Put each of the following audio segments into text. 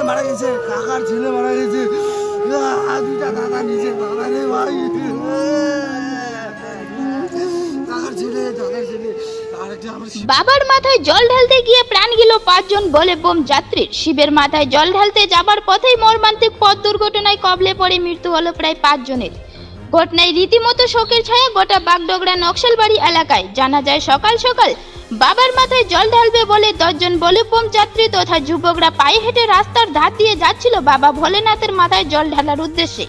মারা গেছে, কাকার ছেলে মারা গেছে, দুইটা দাদা নিচে, দাদা রে ভাই, কাকার ছেলে, দাদার ছেলে। বাবার মাথায় জল ঢালতে গিয়ে প্রাণ গেল 5 জন বলে বোম যাত্রীর। শিবের মাথায় জল ঢালতে যাবার পথেই মর্মান্তিক পথ দুর্ঘটনায় কবলে পড়ে মৃত্যু হলো প্রায় 5 জনের। ঘটনায় রীতিমতো শোকের ছায়া গোটা বাগডোগরা নকশালবাড়ি এলাকায়। জানা যায় সকাল সকাল বাবার মাথায় জল ঢালবে বলে 10 জন বলে বোম যাত্রী তথা যুবকরা পায়ে হেঁটে রাস্তার ধার দিয়ে যাচ্ছিল বাবা ভোলেনাথের মাথায় জল ঢালার উদ্দেশ্যে।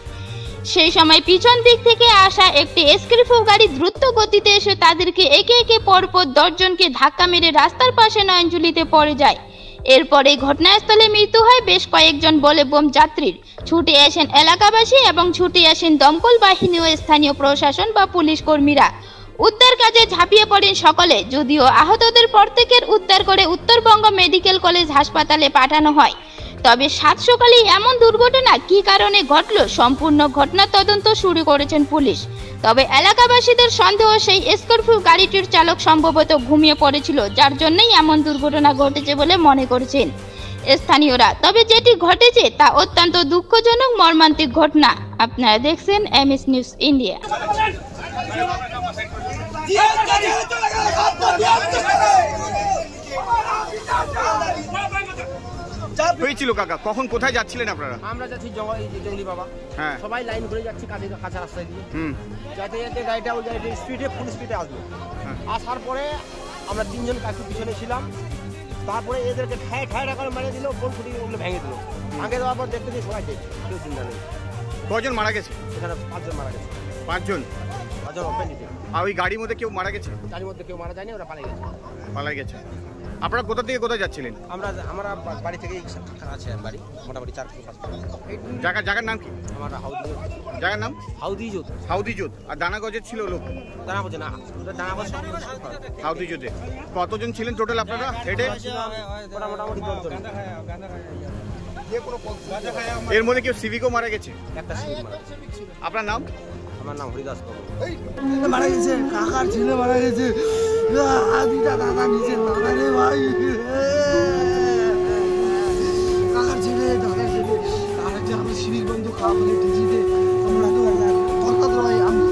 সেই সময় পিছন দিক থেকে আসা একটি স্করপিও গাড়ি দ্রুত গতিতে এসে তাদেরকে একে একে পরপর 10 জনকে ধাক্কা মেরে রাস্তার পাশে নয়নজুলিতে পড়ে যায়। এরপরে ঘটনাস্থলে মৃত্যু হয় বেশ কয়েকজন বলে বোম যাত্রীর। ছুটে আসেন এলাকাবাসী এবং ছুটে আসেন দমকল বাহিনী ও স্থানীয় প্রশাসন বা পুলিশ কর্মীরা। উদ্ধার কাজে ঝাঁপিয়ে পড়েন সকলে। যদিও আহতদের প্রত্যেকের উদ্ধার করে উত্তরবঙ্গ মেডিকেল কলেজ হাসপাতালে পাঠানো হয়। তবে 7 সকালে এমন দুর্ঘটনা কী কারণে ঘটল সম্পূর্ণ ঘটনা তদন্ত শুরু করেছেন পুলিশ। তবে এলাকাবাসীদের সন্দেহ সেই স্করপিও গাড়িটির চালক সম্ভবত ঘুমিয়ে পড়েছিল, যার জন্যই এমন দুর্ঘটনা ঘটেছে বলে মনে করছেন স্থানীয়রা। তবে যেটি ঘটেছে তা অত্যন্ত দুঃখজনক মর্মান্তিক ঘটনা। আপনারা দেখছেন এমএস নিউজ ইন্ডিয়া। হয়েছিল কাকা, কখন কোথায় যাচ্ছিলেন আপনারা? আমরা যাচ্ছি জঙ্গলি বাবা, হ্যাঁ সবাই লাইন ধরে যাচ্ছি কাঁচা রাস্তায় দিয়ে, যাতে যাতে গাড়িটা ওই স্পিডে ফুল স্পিডে আসবে। আসার পরে আমরা 3 জন কাকু পিছনে ছিলাম। তারপরে এদেরকে ঠায় করে মারিয়ে দিল, বোল ফুটি ওগুলো ভেঙে দিল। ভাঙে দেওয়ার পর দেখতে সবাই দেখছে, কেউ চিন্তা নেই। কজন মারা গেছে? এখানে 5 জন মারা গেছে। 5 জন? 5 জন অপেন্ডিতে। আর ওই গাড়ির মধ্যে কেউ মারা গেছে? গাড়ির মধ্যে কেউ মারা যায়নি, ওরা পালাই গেছে। আপনারা কোথা থেকে কোথায় যাচ্ছিলেন? আমরা বাড়ি থেকে আছে বাড়ি মোটামুটি 4 কিলো 5 কিলো। জায়গার নাম কি? আমার জায়গার নাম হাউদিজোত। আর দানাগজের ছিল লোক? দানাগজ না, দানাগজ হাউদিজোতে। কতজন ছিলেন টোটাল আপনারা হেডে? মোটামুটি 10 জন। এর মধ্যে কেউ সিভিকও মারা গেছে? একটা সিভিক মারা। আপনার নাম? আমার নাম হরিদাস। মারা গেছে, কাকার ছেলে মারা গেছে, দুইটা দাদা নিচে, দাদা রে ভাই, কাকার ছেলে, দাদার ছেলে। আর একটা আমরা শিবির বন্ধু খাওয়া বলে টিজিতে আমরা তো কথা তো ভাই আমি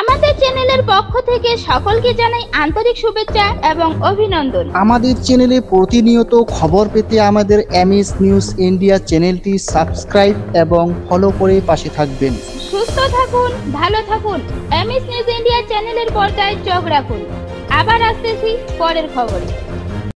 আমাদের চ্যানেলের পক্ষ থেকে সকলকে জানাই আন্তরিক শুভেচ্ছা এবং অভিনন্দন। আমাদের চ্যানেলে প্রতিনিয়ত খবর পেতে আমাদের এমএস নিউজ ইন্ডিয়া চ্যানেলটি সাবস্ক্রাইব এবং ফলো করে পাশে থাকবেন। সুস্থ থাকুন, ভালো থাকুন। এমএস নিউজ ইন্ডিয়া চ্যানেলের পর্দায় চোখ রাখুন। আবার আসতেছি পরের খবরে।